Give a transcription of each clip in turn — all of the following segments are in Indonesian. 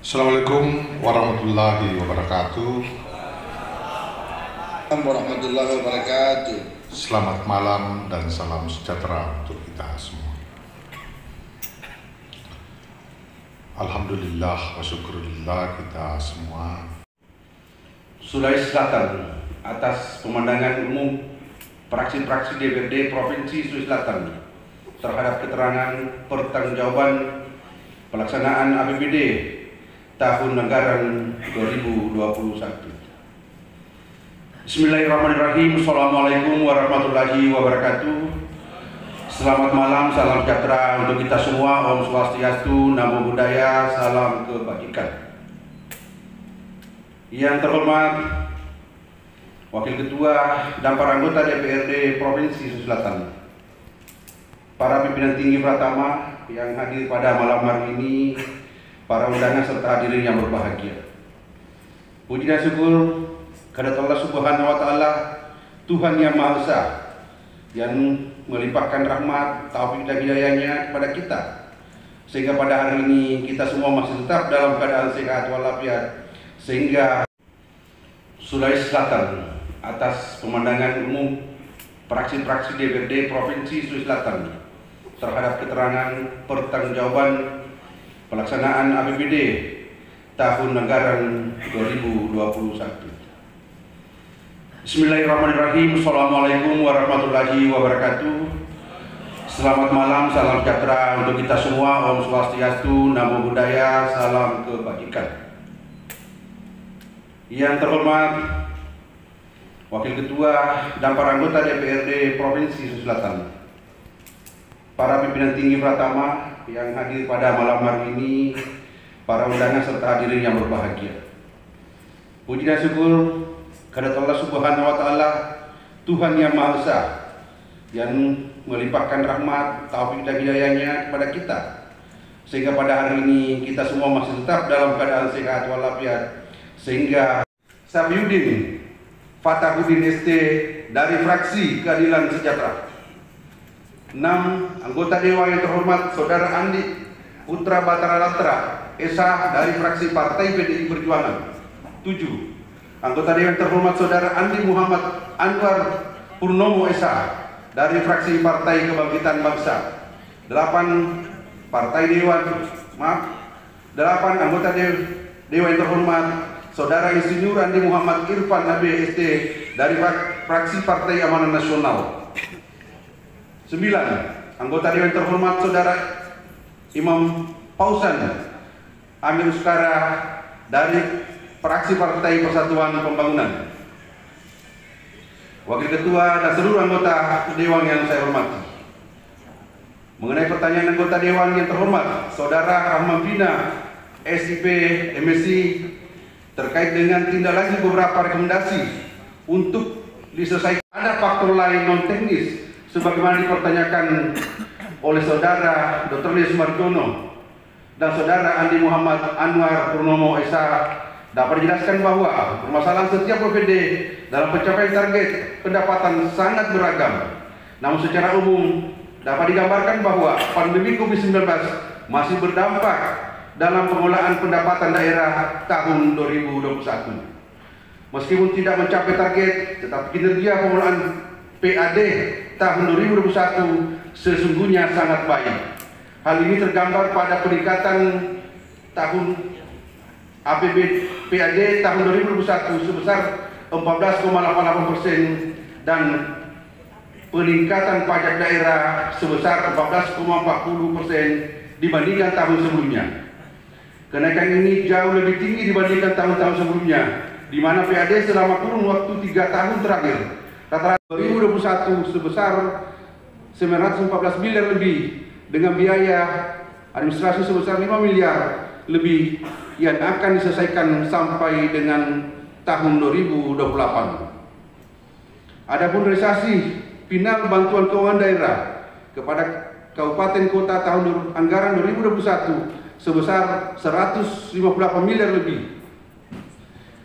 Assalamualaikum warahmatullahi wabarakatuh. Warahmatullahi wabarakatuh. Selamat malam dan salam sejahtera untuk kita semua. Alhamdulillah wa syukurillah kita semua. Sulawesi Selatan atas pemandangan umum praksi-praksi DPRD Provinsi Sulawesi Selatan terhadap keterangan pertanggungjawaban pelaksanaan APBD tahun anggaran 2021. Bismillahirrahmanirrahim. Assalamualaikum warahmatullahi wabarakatuh. Selamat malam, salam sejahtera untuk kita semua. Om Swastiastu, Namo Buddhaya, salam kebajikan. Yang terhormat Wakil Ketua dan para anggota DPRD Provinsi Sulawesi Selatan, para pimpinan tinggi Pratama yang hadir pada malam hari ini, para undangan serta hadirin yang berbahagia. Puji dan syukur kehadirat Allah Subhanahu wa Ta'ala, Tuhan yang Maha Esa, yang melimpahkan rahmat, taufik dan hidayahnya kepada kita, sehingga pada hari ini kita semua masih tetap dalam keadaan sehat walafiat, sehingga Sulawesi Selatan atas pemandangan umum praksi-praksi DPRD Provinsi Sulawesi Selatan terhadap keterangan pertanggungjawaban pelaksanaan APBD tahun anggaran 2021. Bismillahirrahmanirrahim. Assalamualaikum warahmatullahi wabarakatuh. Selamat malam, salam sejahtera untuk kita semua. Om Swastiastu, Namo Buddhaya, salam kebajikan. Yang terhormat Wakil Ketua dan para anggota DPRD Provinsi Sulawesi Selatan, para pimpinan tinggi Pratama yang hadir pada malam hari ini, para undangan serta hadirin yang berbahagia. Puji dan syukur kehadirat Allah Subhanahu wa Ta'ala, Tuhan yang Maha Esa, yang melimpahkan rahmat, taufik dan hidayahnya kepada kita, sehingga pada hari ini kita semua masih tetap dalam keadaan sehat walafiat, sehingga Safiuddin Fatahuddin ST dari fraksi Keadilan Sejahtera. 6. Anggota Dewan yang terhormat Saudara Andi Putra Batara Latra Esa dari fraksi Partai PDI Perjuangan. 7. Anggota Dewan terhormat Saudara Andi Muhammad Anwar Purnomo Esa dari fraksi Partai Kebangkitan Bangsa. 8. Anggota Dewan yang terhormat Saudara Insinyur Andi Muhammad Irfan AB ST dari fraksi Partai Amanat Nasional. 9. Anggota Dewan terhormat Saudara Imam Pausan Amir Uskara dari fraksi Partai Persatuan Pembangunan. Wakil Ketua dan seluruh anggota Dewan yang saya hormati, mengenai pertanyaan anggota Dewan yang terhormat Saudara Rahman Bina SIP MSc terkait dengan tindak lanjut beberapa rekomendasi untuk diselesaikan, ada faktor lain non teknis sebagaimana dipertanyakan oleh Saudara Dr. Lee Sumarjono dan Saudara Andi Muhammad Anwar Purnomo Esa, dapat dijelaskan bahwa permasalahan setiap OPD dalam pencapaian target pendapatan sangat beragam. Namun secara umum dapat digambarkan bahwa pandemi COVID-19 masih berdampak dalam pengelolaan pendapatan daerah tahun 2021. Meskipun tidak mencapai target, tetapi kinerja pengelolaan PAD tahun 2021 sesungguhnya sangat baik. Hal ini tergambar pada peningkatan tahun APBD PAD tahun 2021 sebesar 14,88% dan peningkatan pajak daerah sebesar 14,40% dibandingkan tahun sebelumnya. Kenaikan ini jauh lebih tinggi dibandingkan tahun-tahun sebelumnya, di mana PAD selama kurun waktu 3 tahun terakhir rata-rata 2021 sebesar 914 miliar lebih, dengan biaya administrasi sebesar 5 miliar lebih yang akan diselesaikan sampai dengan tahun 2028. Adapun realisasi final bantuan keuangan daerah kepada kabupaten kota tahun anggaran 2021 sebesar 158 miliar lebih.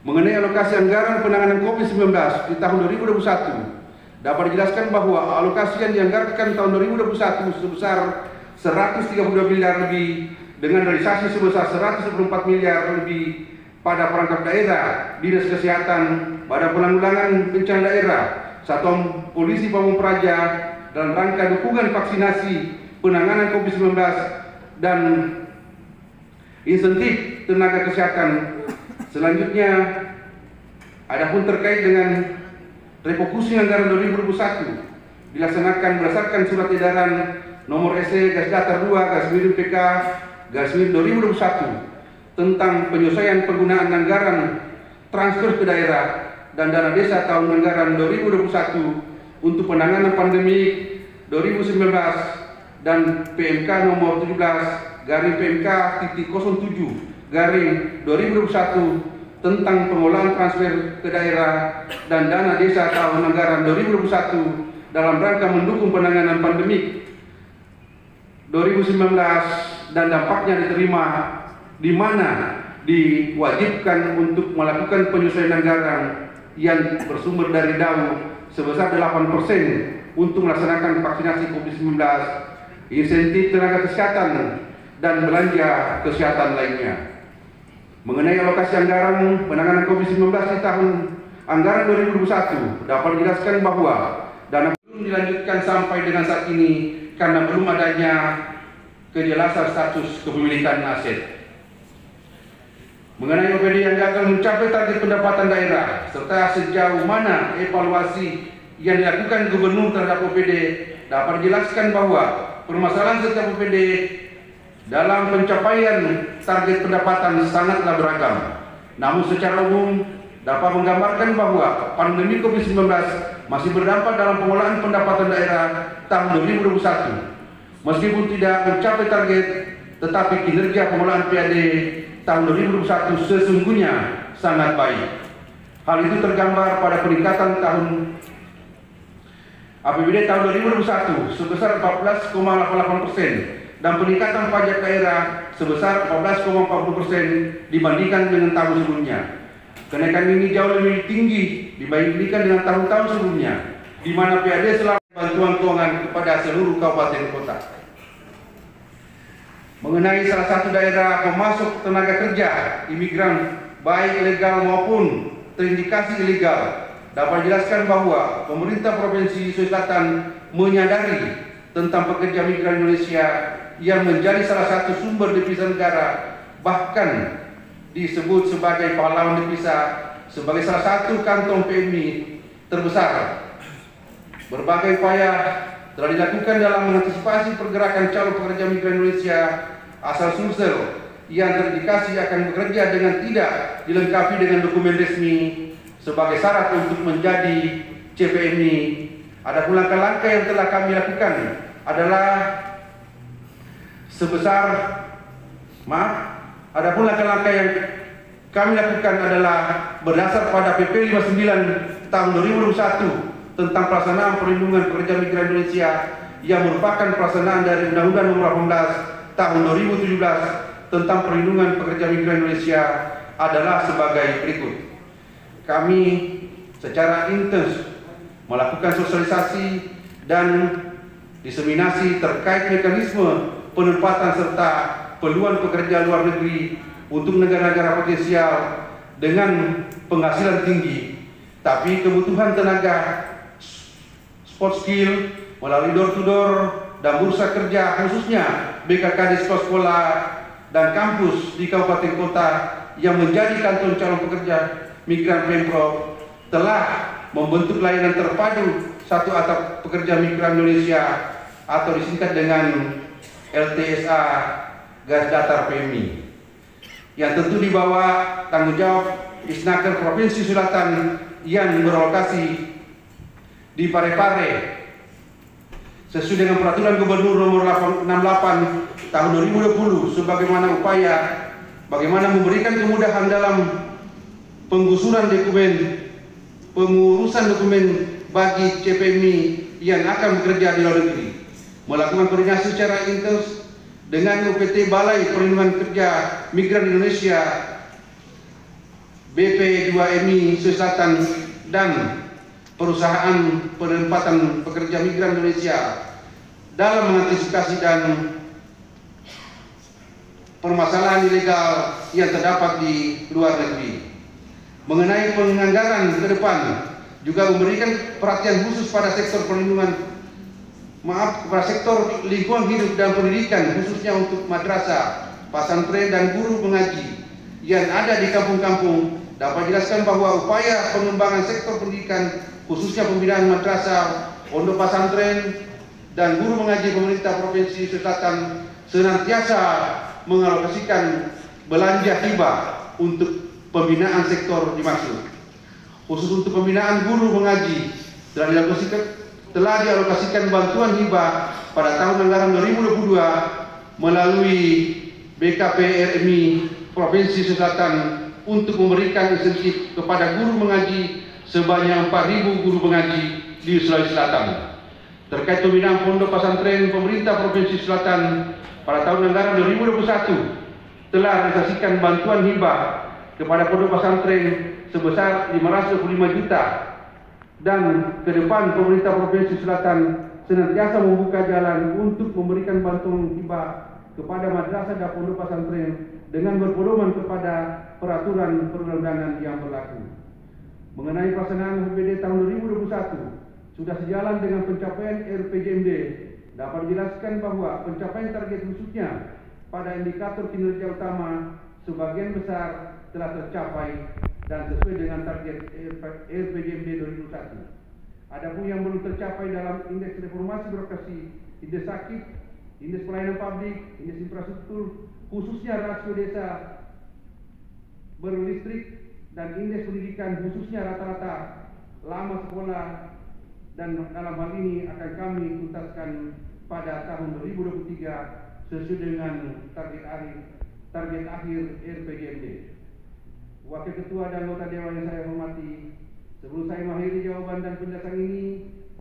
Mengenai alokasi anggaran penanganan COVID-19 di tahun 2021, dapat dijelaskan bahwa alokasi yang dianggarkan tahun 2021 sebesar 132 miliar lebih dengan realisasi sebesar 124 miliar lebih pada perangkat daerah, Dinas Kesehatan, Badan Penanggulangan Bencana Daerah, Satuan Polisi Pamung Praja dalam rangka dukungan vaksinasi penanganan COVID-19 dan insentif tenaga kesehatan. Selanjutnya, adapun terkait dengan refocusing anggaran 2021 dilaksanakan berdasarkan surat edaran nomor SE-2/PK/2021 tentang penyelesaian penggunaan anggaran transfer ke daerah dan dana desa tahun anggaran 2021 untuk penanganan pandemi 2019 dan PMK nomor 17/PMK.07/2021 tentang pengolahan transfer ke daerah dan dana desa tahun anggaran 2021 dalam rangka mendukung penanganan pandemi 2019 dan dampaknya diterima, di mana diwajibkan untuk melakukan penyelesaian anggaran yang bersumber dari DAU sebesar 8% untuk melaksanakan vaksinasi COVID-19, insentif tenaga kesehatan, dan belanja kesehatan lainnya. Mengenai alokasi anggaran penanganan COVID-19 di tahun anggaran 2021, dapat dijelaskan bahwa dana belum dilanjutkan sampai dengan saat ini karena belum adanya kejelasan status kepemilikan aset. Mengenai OPD yang gagal mencapai target pendapatan daerah serta sejauh mana evaluasi yang dilakukan gubernur terhadap OPD, dapat dijelaskan bahwa permasalahan setiap OPD dalam pencapaian target pendapatan sangatlah beragam. Namun secara umum dapat menggambarkan bahwa pandemi COVID-19 masih berdampak dalam pengolahan pendapatan daerah tahun 2021. Meskipun tidak mencapai target, tetapi kinerja pengolahan PAD tahun 2021 sesungguhnya sangat baik. Hal itu tergambar pada peningkatan tahun APBD tahun 2021 sebesar 14,88% dan peningkatan pajak daerah sebesar 14,40% dibandingkan dengan tahun sebelumnya. Kenaikan ini jauh lebih tinggi dibandingkan dengan tahun-tahun sebelumnya, di mana PAD selalu bantuan keuangan kepada seluruh kabupaten kota. Mengenai salah satu daerah pemasok tenaga kerja imigran baik legal maupun terindikasi ilegal, dapat dijelaskan bahwa pemerintah Provinsi Sulawesi Selatan menyadari tentang pekerja migran Indonesia yang menjadi salah satu sumber devisa negara, bahkan disebut sebagai pahlawan devisa, sebagai salah satu kantong PMI terbesar. Berbagai upaya telah dilakukan dalam mengantisipasi pergerakan calon pekerja migran Indonesia asal Sulsel yang terindikasi akan bekerja dengan tidak dilengkapi dengan dokumen resmi sebagai syarat untuk menjadi CPMI. Adapun langkah-langkah yang telah kami lakukan adalah Adapun langkah-langkah yang kami lakukan adalah berdasar pada PP 59 tahun 2021 tentang pelaksanaan perlindungan pekerja migran Indonesia yang merupakan pelaksanaan dari Undang-Undang Nomor 18 tahun 2017 tentang perlindungan pekerja migran Indonesia adalah sebagai berikut. Kami secara intens melakukan sosialisasi dan diseminasi terkait mekanisme penempatan serta peluang pekerja luar negeri untuk negara-negara potensial dengan penghasilan tinggi, tapi kebutuhan tenaga sport skill melalui door-to-door dan bursa kerja khususnya BKK di sekolah dan kampus di kabupaten kota yang menjadi kantor calon pekerja migran Pemprov telah membentuk layanan terpadu satu atap pekerja migran Indonesia atau disingkat dengan LTSA garis datar PMI, yang tentu di bawah tanggung jawab Disnaker Provinsi Selatan yang berlokasi di Parepare sesuai dengan peraturan Gubernur Nomor 68 tahun 2020 sebagaimana upaya bagaimana memberikan kemudahan dalam pengurusan dokumen bagi CPMI yang akan bekerja di luar negeri, melakukan koordinasi secara intens dengan UPT Balai Perlindungan Kerja Migran Indonesia BP2MI Sulawesi Selatan dan perusahaan penempatan pekerja migran Indonesia dalam mengantisipasi dan permasalahan ilegal yang terdapat di luar negeri. Mengenai penganggaran ke depan, juga memberikan perhatian khusus pada sektor kepada sektor lingkungan hidup dan pendidikan, khususnya untuk madrasah, pesantren dan guru mengaji yang ada di kampung-kampung. Dapat jelaskan bahwa upaya pengembangan sektor pendidikan, khususnya pembinaan madrasah, pondok pesantren dan guru mengaji pemerintah Provinsi Selatan senantiasa mengalokasikan belanja hibah untuk pembinaan sektor dimaksud. Khusus untuk pembinaan guru mengaji telah dialokasikan bantuan hibah pada tahun anggaran 2022 melalui BKP RMI Provinsi Selatan untuk memberikan insentif kepada guru mengaji sebanyak 4.000 guru mengaji di Sulawesi Selatan. Terkait pembinaan pondok pesantren, pemerintah Provinsi Selatan pada tahun anggaran 2021 telah realisasikan bantuan hibah kepada pondok pesantren sebesar 525 juta, dan ke depan pemerintah Provinsi Selatan senantiasa membuka jalan untuk memberikan bantuan hibah kepada madrasah dan pondok pesantren dengan berpedoman kepada peraturan perundang-undangan yang berlaku. Mengenai pelaksanaan HBD tahun 2021 sudah sejalan dengan pencapaian RPJMD, dapat dijelaskan bahwa pencapaian target khususnya pada indikator kinerja utama sebagian besar telah tercapai dan sesuai dengan target RPJMD 2021. Adapun yang belum tercapai dalam indeks reformasi birokrasi, indeks sakit, indeks pelayanan publik, indeks infrastruktur, khususnya rasio desa berlistrik, dan indeks pendidikan khususnya rata-rata lama sekolah, dan dalam hal ini akan kami tuntaskan pada tahun 2023 sesuai dengan target akhir RPJMD. Wakil Ketua dan anggota Dewan yang saya hormati, sebelum saya mengakhiri jawaban dan penjelasan ini,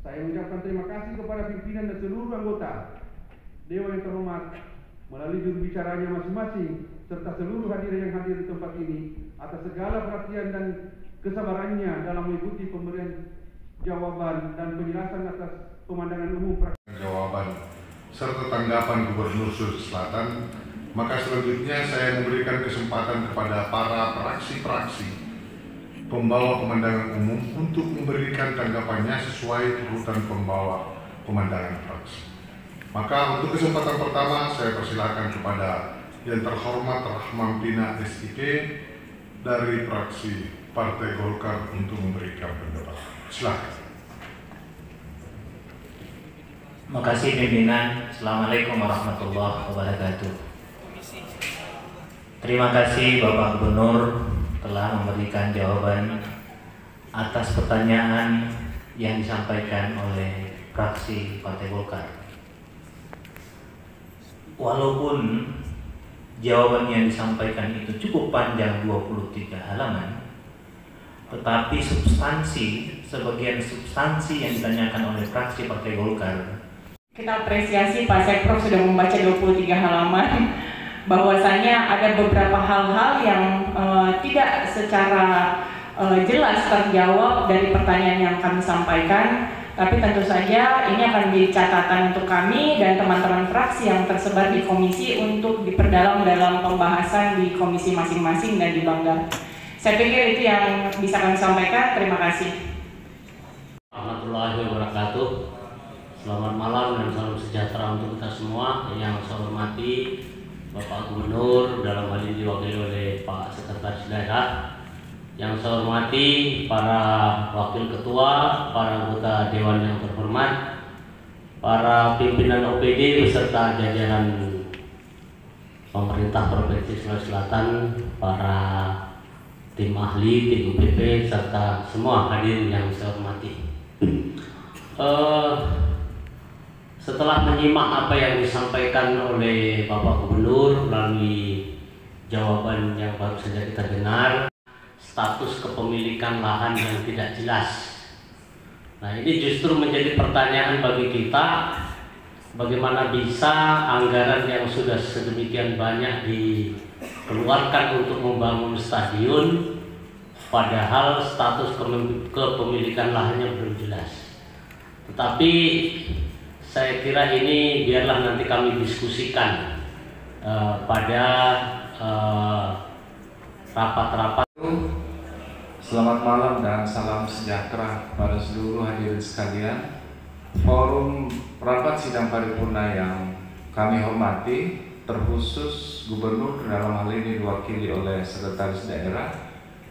saya mengucapkan terima kasih kepada pimpinan dan seluruh anggota Dewan yang terhormat melalui juru bicaranya masing-masing serta seluruh hadirin yang hadir di tempat ini atas segala perhatian dan kesabarannya dalam mengikuti pemberian jawaban dan penjelasan atas pemandangan umum jawaban serta tanggapan Gubernur Sulawesi Selatan. Maka selanjutnya saya memberikan kesempatan kepada para praksi-praksi pembawa pemandangan umum untuk memberikan tanggapannya sesuai urutan pembawa pemandangan praksi. Maka untuk kesempatan pertama saya persilakan kepada yang terhormat Rahman Pina SIP dari fraksi Partai Golkar untuk memberikan pendapat. Silakan. Terima kasih pimpinan. Assalamualaikum warahmatullahi wabarakatuh. Terima kasih Bapak Gubernur telah memberikan jawaban atas pertanyaan yang disampaikan oleh fraksi Partai Golkar. Walaupun jawaban yang disampaikan itu cukup panjang 23 halaman, tetapi sebagian substansi yang ditanyakan oleh fraksi Partai Golkar, kita apresiasi Pak Sekprov sudah membaca 23 halaman, bahwasanya ada beberapa hal-hal yang tidak secara jelas terjawab dari pertanyaan yang kami sampaikan, tapi tentu saja ini akan menjadi catatan untuk kami dan teman-teman fraksi yang tersebar di komisi untuk diperdalam dalam pembahasan di komisi masing-masing dan di Banggar. Saya pikir itu yang bisa kami sampaikan. Terima kasih. Warahmatullahi wabarakatuh. Selamat malam dan salam sejahtera untuk kita semua. Yang saya hormati Bapak Gubernur, dalam hal ini diwakili oleh Pak Sekretaris Daerah. Yang saya hormati para wakil ketua, para anggota Dewan yang terhormat, para pimpinan OPD beserta jajaran pemerintah Provinsi Sulawesi Selatan, para tim ahli, tim UPP, serta semua hadirin yang saya hormati. Setelah menyimak apa yang disampaikan oleh Bapak Gubernur melalui jawaban yang baru saja kita dengar, status kepemilikan lahan yang tidak jelas. Nah, ini justru menjadi pertanyaan bagi kita, bagaimana bisa anggaran yang sudah sedemikian banyak dikeluarkan untuk membangun stadion, padahal status kepemilikan lahannya belum jelas. Tetapi saya kira ini biarlah nanti kami diskusikan pada rapat-rapat. Selamat malam dan salam sejahtera pada seluruh hadirin sekalian. Forum rapat sidang paripurna yang kami hormati, terkhusus Gubernur dalam hal ini diwakili oleh Sekretaris Daerah,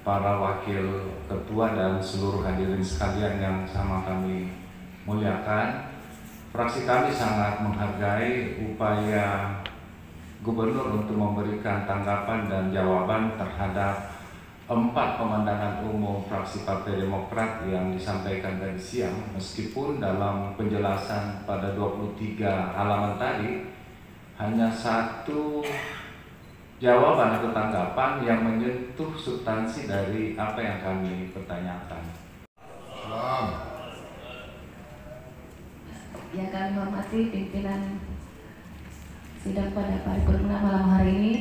para wakil ketua dan seluruh hadirin sekalian yang sama kami muliakan. Fraksi kami sangat menghargai upaya Gubernur untuk memberikan tanggapan dan jawaban terhadap 4 pemandangan umum fraksi Partai Demokrat yang disampaikan tadi siang, meskipun dalam penjelasan pada 23 halaman tadi hanya 1 jawaban atau tanggapan yang menyentuh substansi dari apa yang kami pertanyakan. Salam. Yang kami hormati pimpinan sidang pada paripurna malam hari ini.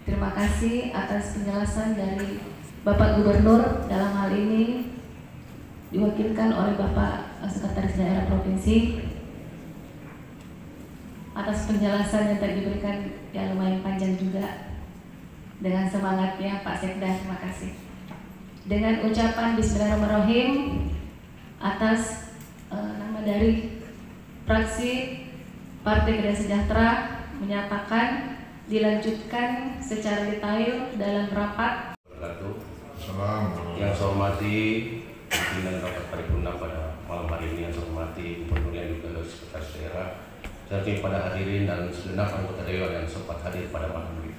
Terima kasih atas penjelasan dari Bapak Gubernur, dalam hal ini diwakilkan oleh Bapak Sekretaris Daerah Provinsi, atas penjelasan yang tadi diberikan yang lumayan panjang juga, dengan semangatnya Pak Sekda. Terima kasih. Dengan ucapan Bismillahirrahmanirrahim, atas nama dari fraksi Partai Keadilan Sejahtera menyatakan dilanjutkan secara detail dalam rapat. Salam. Yang saya hormati pimpinan rapat paripurna pada malam hari ini, yang saya hormati Gubernur yang juga Sekretaris Daerah, serta pada hadirin dan segenap anggota dewan yang sempat hadir pada malam ini.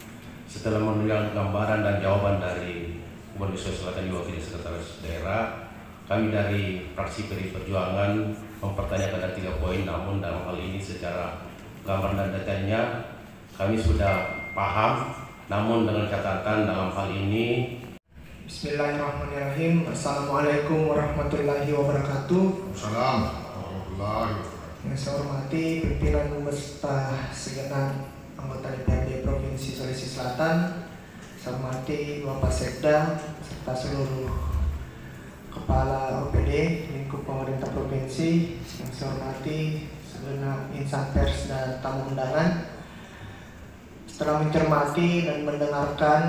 Setelah mendengar gambaran dan jawaban dari Gubernur Sulawesi Selatan diwakili Sekretaris Daerah, kami dari fraksi PDI Perjuangan mempertanyakan ada 3 poin, namun dalam hal ini secara gambar dan detailnya kami sudah paham, namun dengan catatan dalam hal ini. Bismillahirrahmanirrahim. Assalamualaikum warahmatullahi wabarakatuh. Salam warahmatullahi wabarakatuh. Yang saya hormati pimpinan beserta segenap anggota DPRD Provinsi Sulawesi Selatan, saya hormati Bapak Sekda serta seluruh Kepala OPD lingkup pemerintah provinsi, yang saya hormati segenap insan pers dan tamu undangan. Setelah mencermati dan mendengarkan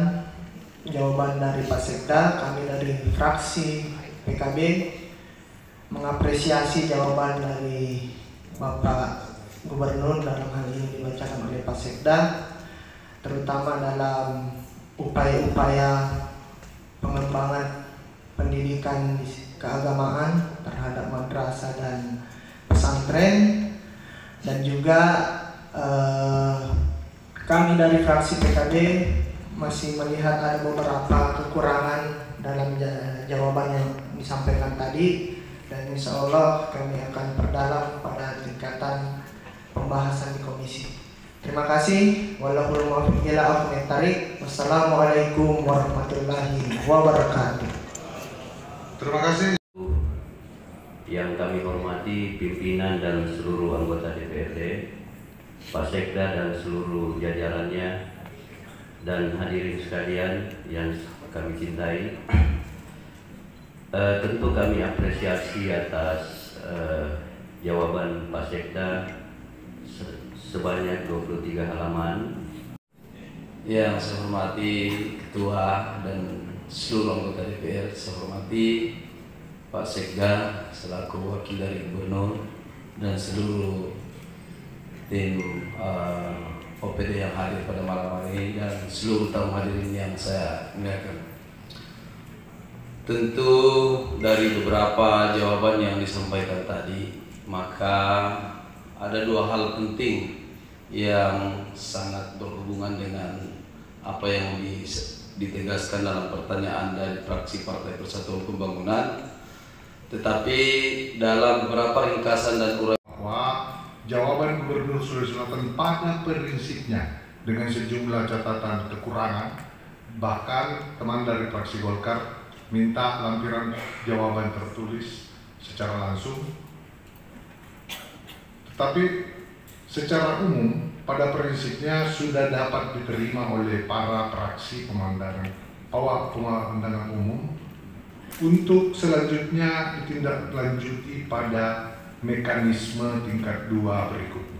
jawaban dari Pak Sekda, kami dari fraksi PKB mengapresiasi jawaban dari Bapak Gubernur dalam hal ini dibacakan oleh Pak Sekda, terutama dalam upaya-upaya pengembangan pendidikan keagamaan terhadap madrasah dan pesantren, dan juga kami dari fraksi PKB masih melihat ada beberapa kekurangan dalam jawaban yang disampaikan tadi, dan insya Allah kami akan perdalam pada tingkatan pembahasan di komisi. Terima kasih. Wallahul muwaffiq ila aqwamit thariq. Wassalamualaikum warahmatullahi wabarakatuh. Terima kasih. Yang kami hormati pimpinan dan seluruh anggota DPRD, Pak Sekda dan seluruh jajarannya, dan hadirin sekalian yang kami cintai. Tentu kami apresiasi atas jawaban Pak Sekda sebanyak 23 halaman. Yang saya hormati Ketua dan seluruh anggota DPR, saya hormati Pak Sekda selaku wakil dari Gubernur dan seluruh tim OPD yang hadir pada malam hari ini, dan seluruh tamu hadirin yang saya muliakan. Tentu dari beberapa jawaban yang disampaikan tadi, maka ada 2 hal penting yang sangat berhubungan dengan apa yang ditegaskan dalam pertanyaan dari fraksi Partai Persatuan Pembangunan. Tetapi dalam beberapa ringkasan dan uraian, jawaban Gubernur Sulawesi Selatan pada prinsipnya dengan sejumlah catatan kekurangan, bahkan teman dari fraksi Golkar minta lampiran jawaban tertulis secara langsung. Tetapi secara umum pada prinsipnya sudah dapat diterima oleh para fraksi pemandangan umum. Untuk selanjutnya ditindaklanjuti pada mekanisme tingkat 2 berikutnya.